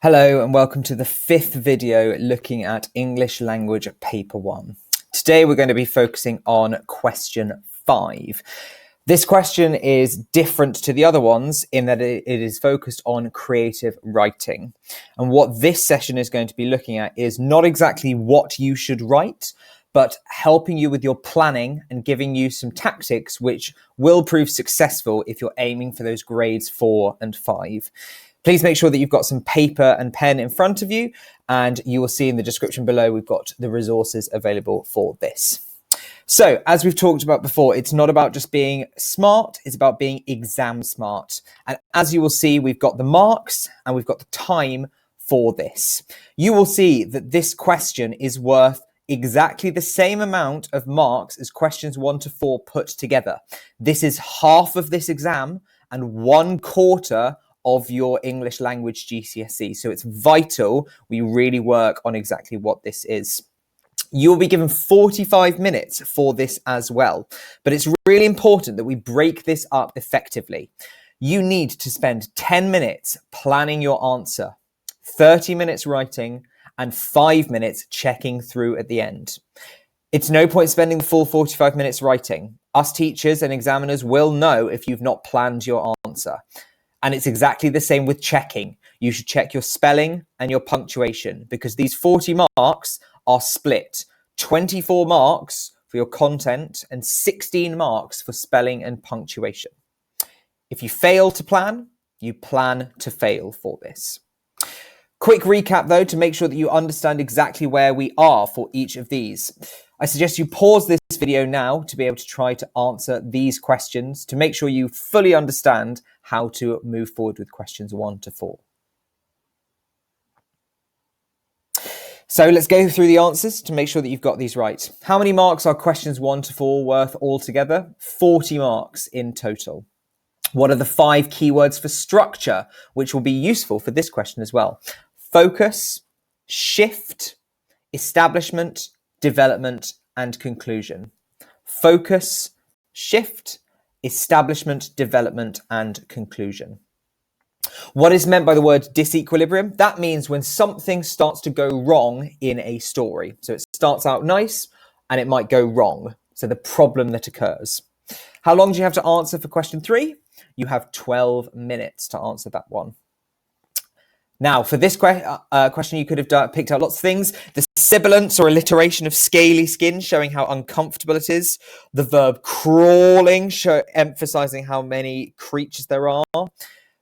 Hello and welcome to the fifth video looking at English language paper 1. Today we're going to be focusing on question 5. This question is different to the other ones in that it is focused on creative writing. And what this session is going to be looking at is not exactly what you should write, but helping you with your planning and giving you some tactics which will prove successful if you're aiming for those grades 4 and 5. Please make sure that you've got some paper and pen in front of you, and you will see in the description below we've got the resources available for this. So, as we've talked about before, it's not about just being smart, it's about being exam smart. And as you will see, we've got the marks and we've got the time for this. You will see that this question is worth exactly the same amount of marks as questions 1 to 4 put together. This is half of this exam and 1/4 of your English language GCSE. So it's vital we really work on exactly what this is. You'll be given 45 minutes for this as well, but it's really important that we break this up effectively. You need to spend 10 minutes planning your answer, 30 minutes writing, and 5 minutes checking through at the end. It's no point spending the full 45 minutes writing. Us teachers and examiners will know if you've not planned your answer. And it's exactly the same with checking. You should check your spelling and your punctuation because these 40 marks are split. 24 marks for your content and 16 marks for spelling and punctuation. If you fail to plan, you plan to fail for this. Quick recap though, to make sure that you understand exactly where we are for each of these. I suggest you pause this video now to be able to try to answer these questions to make sure you fully understand how to move forward with questions 1 to 4. So let's go through the answers to make sure that you've got these right. How many marks are questions 1 to 4 worth altogether? 40 marks in total. What are the 5 keywords for structure, which will be useful for this question as well? Focus, shift, establishment, development, and conclusion. Focus, shift, establishment, development, and conclusion. What is meant by the word disequilibrium? That means when something starts to go wrong in a story. So it starts out nice and it might go wrong. So the problem that occurs. How long do you have to answer for question 3? You have 12 minutes to answer that one. Now, for this question, you could have picked out lots of things. The sibilance or alliteration of scaly skin, showing how uncomfortable it is. The verb crawling, emphasizing how many creatures there are.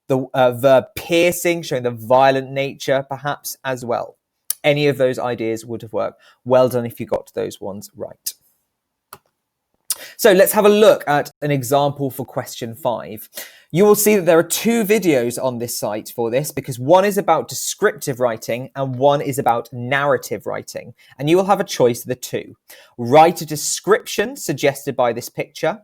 The verb piercing, showing the violent nature, perhaps, as well. Any of those ideas would have worked. Well done if you got those ones right. So let's have a look at an example for question 5. You will see that there are 2 videos on this site for this because one is about descriptive writing and one is about narrative writing. And you will have a choice of the 2. Write a description suggested by this picture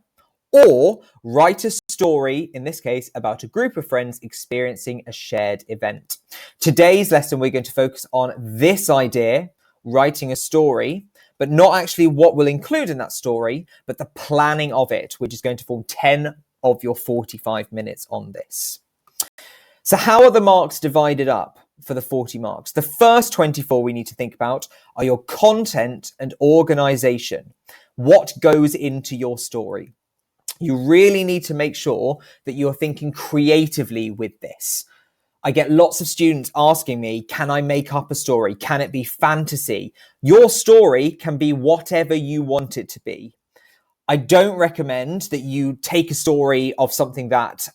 or write a story, in this case, about a group of friends experiencing a shared event. Today's lesson, we're going to focus on this idea, writing a story, but not actually what we'll include in that story, but the planning of it, which is going to form 10 of your 45 minutes on this. So how are the marks divided up for the 40 marks? The first 24 we need to think about are your content and organization. What goes into your story? You really need to make sure that you're thinking creatively with this. I get lots of students asking me, can I make up a story? Can it be fantasy? Your story can be whatever you want it to be. I don't recommend that you take a story of something that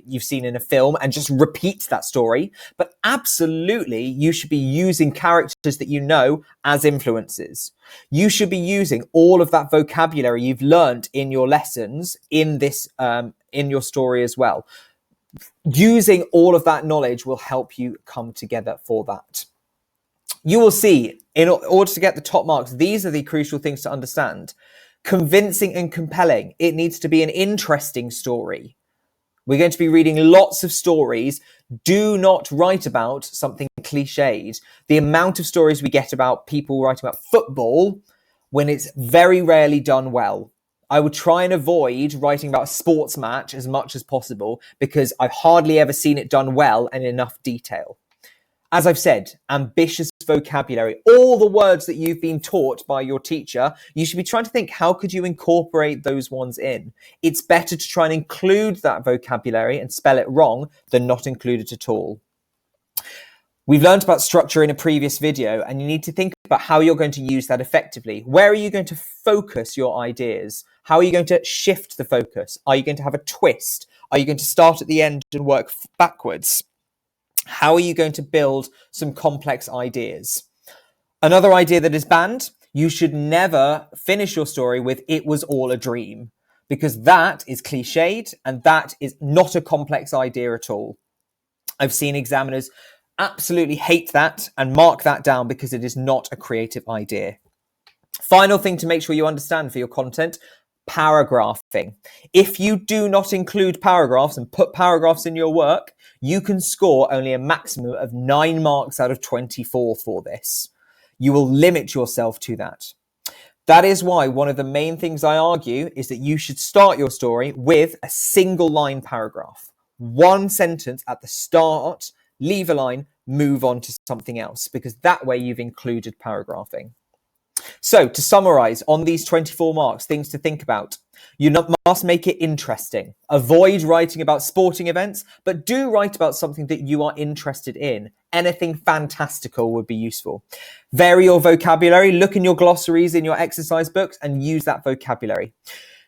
you've seen in a film and just repeat that story. But absolutely, you should be using characters that you know as influences. You should be using all of that vocabulary you've learned in your lessons in this in your story as well. Using all of that knowledge will help you come together for that. You will see, in order to get the top marks, these are the crucial things to understand. Convincing and compelling. It needs to be an interesting story. We're going to be reading lots of stories. Do not write about something cliched. The amount of stories we get about people writing about football when it's very rarely done well. I would try and avoid writing about a sports match as much as possible because I've hardly ever seen it done well and in enough detail. As I've said, ambitious vocabulary, all the words that you've been taught by your teacher, you should be trying to think, how could you incorporate those ones in? It's better to try and include that vocabulary and spell it wrong than not include it at all. We've learned about structure in a previous video, and you need to think about how you're going to use that effectively. Where are you going to focus your ideas? How are you going to shift the focus? Are you going to have a twist? Are you going to start at the end and work backwards? How are you going to build some complex ideas? Another idea that is banned: you should never finish your story with "it was all a dream," because that is cliched and that is not a complex idea at all. I've seen examiners absolutely hate that and mark that down because it is not a creative idea. Final thing to make sure you understand for your content: paragraphing. If you do not include paragraphs and put paragraphs in your work, you can score only a maximum of 9 marks out of 24 for this. You will limit yourself to that. That is why one of the main things I argue is that you should start your story with a single line paragraph. One sentence at the start, leave a line, move on to something else, because that way you've included paragraphing. So to summarize on these 24 marks, things to think about: you must make it interesting. Avoid writing about sporting events, but do write about something that you are interested in. Anything fantastical would be useful. Vary your vocabulary. Look in your glossaries, in your exercise books, and use that vocabulary.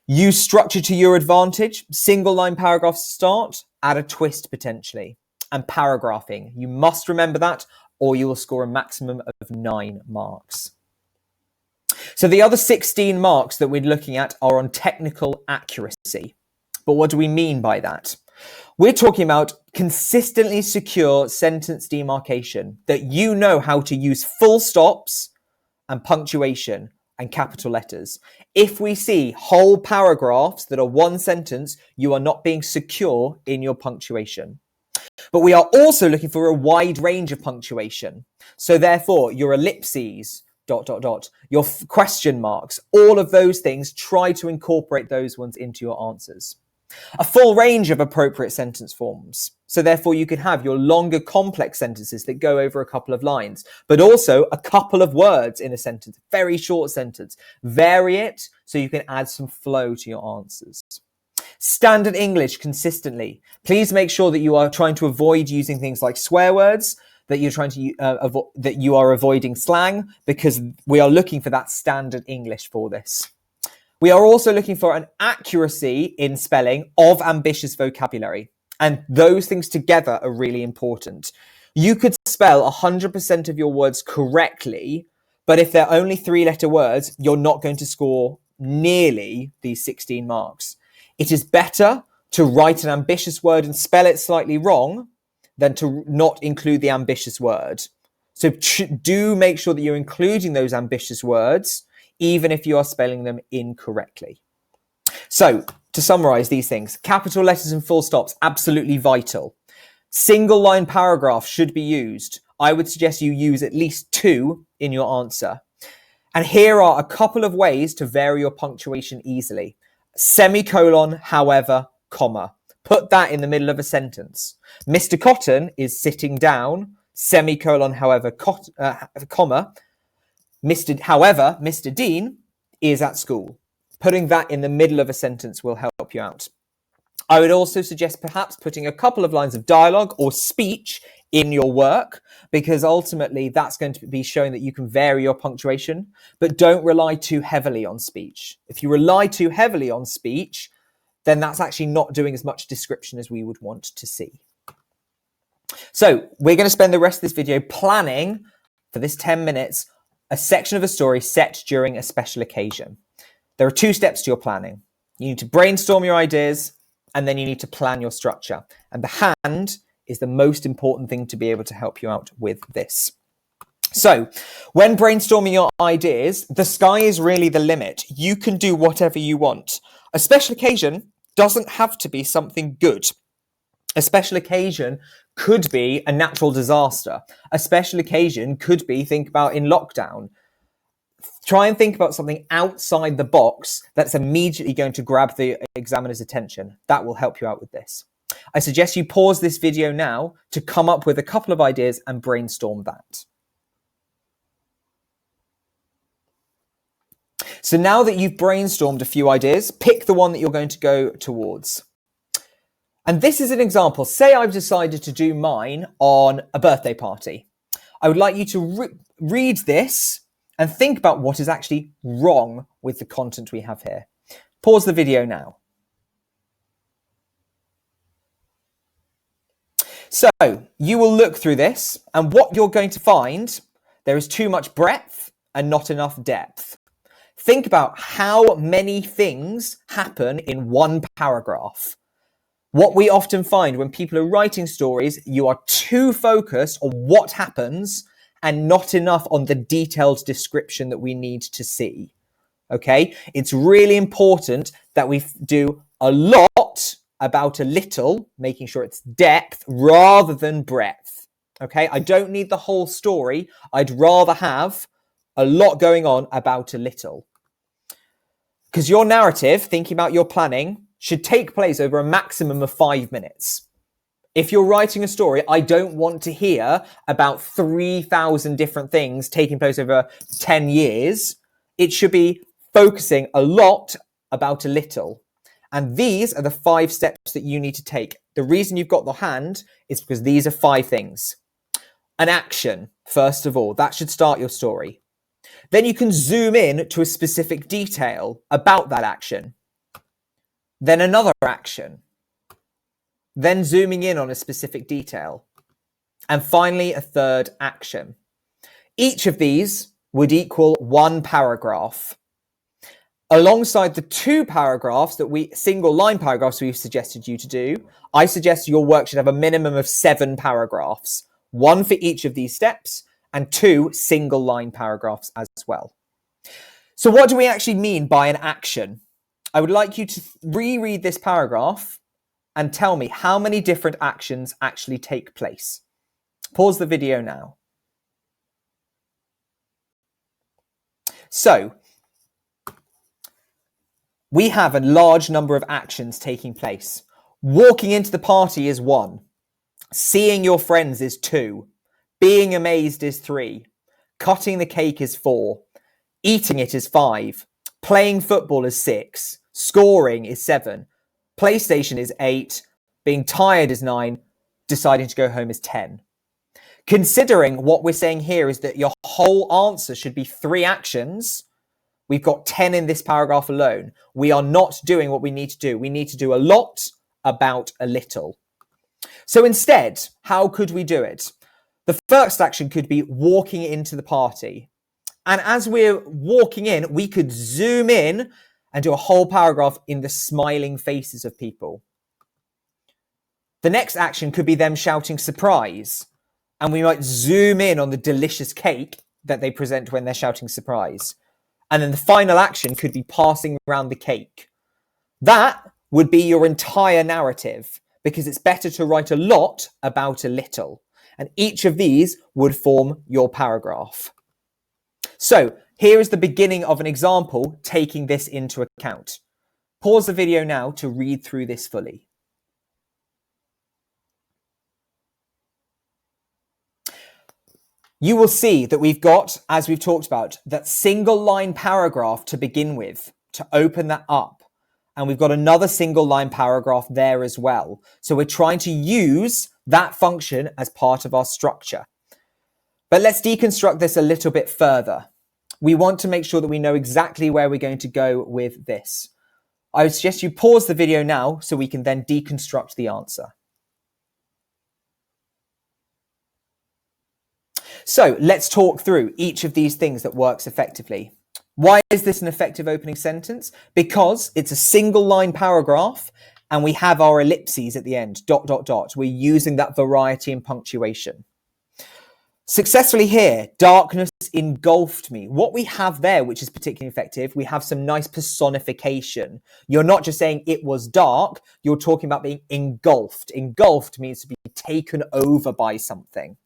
Use structure to your advantage. Single line paragraphs to start. Add a twist potentially. And paragraphing. You must remember that, or you will score a maximum of 9 marks. So the other 16 marks that we're looking at are on technical accuracy. But what do we mean by that? We're talking about consistently secure sentence demarcation, that you know how to use full stops and punctuation and capital letters. If we see whole paragraphs that are one sentence, you are not being secure in your punctuation. But we are also looking for a wide range of punctuation. So therefore, your ellipses, ... your question marks, all of those things, try to incorporate those ones into your answers. A full range of appropriate sentence forms. So therefore you could have your longer complex sentences that go over a couple of lines, but also a couple of words in a sentence, very short sentence. Vary it so you can add some flow to your answers. Standard English consistently. Please make sure that you are trying to avoid using things like swear words, that you're trying to that you are avoiding slang, because we are looking for that standard English for this. We are also looking for an accuracy in spelling of ambitious vocabulary, and those things together are really important. You could spell 100% of your words correctly, but if they're only 3-letter words, you're not going to score nearly these 16 marks. It is better to write an ambitious word and spell it slightly wrong than to not include the ambitious word. So do make sure that you're including those ambitious words, even if you are spelling them incorrectly. So to summarize these things: capital letters and full stops, absolutely vital. Single line paragraph should be used. I would suggest you use at least 2 in your answer. And here are a couple of ways to vary your punctuation easily. Semicolon, however, comma. Put that in the middle of a sentence. Mr. Cotton is sitting down, semicolon, however, comma. However, Mr. Dean is at school. Putting that in the middle of a sentence will help you out. I would also suggest perhaps putting a couple of lines of dialogue or speech in your work, because ultimately that's going to be showing that you can vary your punctuation, but don't rely too heavily on speech. If you rely too heavily on speech, then that's actually not doing as much description as we would want to see. So we're going to spend the rest of this video planning, for this 10 minutes, a section of a story set during a special occasion. There are 2 steps to your planning. You need to brainstorm your ideas, and then you need to plan your structure. And the hand is the most important thing to be able to help you out with this. So when brainstorming your ideas, the sky is really the limit. You can do whatever you want. A special occasion doesn't have to be something good. A special occasion could be a natural disaster. A special occasion could be, think about in lockdown. Try and think about something outside the box that's immediately going to grab the examiner's attention. That will help you out with this. I suggest you pause this video now to come up with a couple of ideas and brainstorm that. So now that you've brainstormed a few ideas, pick the one that you're going to go towards. And this is an example. Say I've decided to do mine on a birthday party. I would like you to read this and think about what is actually wrong with the content we have here. Pause the video now. So you will look through this, and what you're going to find, there is too much breadth and not enough depth. Think about how many things happen in one paragraph. What we often find when people are writing stories, you are too focused on what happens and not enough on the detailed description that we need to see. Okay? It's really important that we do a lot about a little, making sure it's depth rather than breadth. Okay? I don't need the whole story. I'd rather have a lot going on about a little. Because your narrative, thinking about your planning, should take place over a maximum of 5 minutes. If you're writing a story, I don't want to hear about 3,000 different things taking place over 10 years. It should be focusing a lot about a little. And these are the 5 steps that you need to take. The reason you've got the hand is because these are 5 things. An action, first of all, that should start your story. Then you can zoom in to a specific detail about that action. Then another action. Then zooming in on a specific detail. And finally, a third action. Each of these would equal 1 paragraph. Alongside the 2 paragraphs single line paragraphs we've suggested you to do, I suggest your work should have a minimum of 7 paragraphs. 1 for each of these steps and 2 single line paragraphs as well. So what do we actually mean by an action? I would like you to reread this paragraph and tell me how many different actions actually take place. Pause the video now. So, we have a large number of actions taking place. Walking into the party is 1. Seeing your friends is 2. Being amazed is 3. Cutting the cake is 4. Eating it is 5. Playing football is 6. Scoring is 7. PlayStation is 8. Being tired is 9. Deciding to go home is 10. Considering what we're saying here is that your whole answer should be 3 actions, we've got 10 in this paragraph alone. We are not doing what we need to do. We need to do a lot about a little. So instead, how could we do it? The first action could be walking into the party. And as we're walking in, we could zoom in and do a whole paragraph in the smiling faces of people. The next action could be them shouting surprise. And we might zoom in on the delicious cake that they present when they're shouting surprise. And then the final action could be passing around the cake. That would be your entire narrative, because it's better to write a lot about a little. And each of these would form your paragraph. So here is the beginning of an example taking this into account. Pause the video now to read through this fully. You will see that we've got, as we've talked about, that single line paragraph to begin with, to open that up. And we've got another single line paragraph there as well. So we're trying to use that function as part of our structure. But let's deconstruct this a little bit further. We want to make sure that we know exactly where we're going to go with this. I would suggest you pause the video now so we can then deconstruct the answer. So let's talk through each of these things that works effectively. Why is this an effective opening sentence? Because it's a single line paragraph and we have our ellipses at the end, ... We're using that variety in punctuation. Successfully here, darkness engulfed me. What we have there, which is particularly effective, we have some nice personification. You're not just saying it was dark, you're talking about being engulfed. Engulfed means to be taken over by something.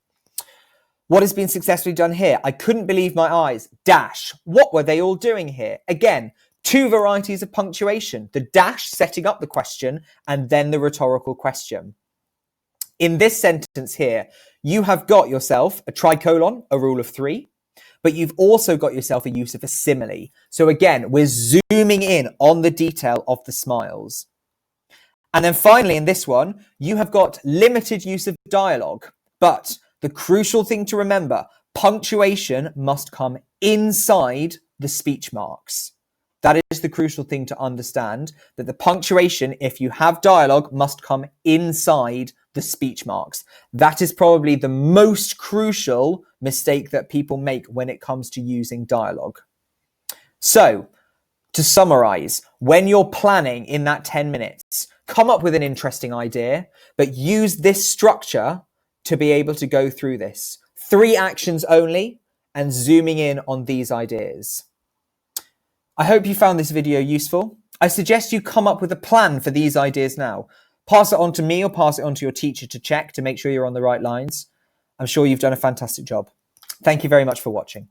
What has been successfully done here? I couldn't believe my eyes. Dash. What were they all doing here? Again, Two varieties of punctuation, the dash setting up the question and then the rhetorical question. In this sentence here, you have got yourself a tricolon, a rule of three, but you've also got yourself a use of a simile. So again, we're zooming in on the detail of the smiles. And then finally, in this one, you have got limited use of dialogue, but the crucial thing to remember, punctuation must come inside the speech marks. That is the crucial thing to understand, that the punctuation, if you have dialogue, must come inside the speech marks. That is probably the most crucial mistake that people make when it comes to using dialogue. So, to summarize, when you're planning in that 10 minutes, come up with an interesting idea, but use this structure to be able to go through this. 3 actions only and zooming in on these ideas. I hope you found this video useful. I suggest you come up with a plan for these ideas now. Pass it on to me or pass it on to your teacher to check to make sure you're on the right lines. I'm sure you've done a fantastic job. Thank you very much for watching.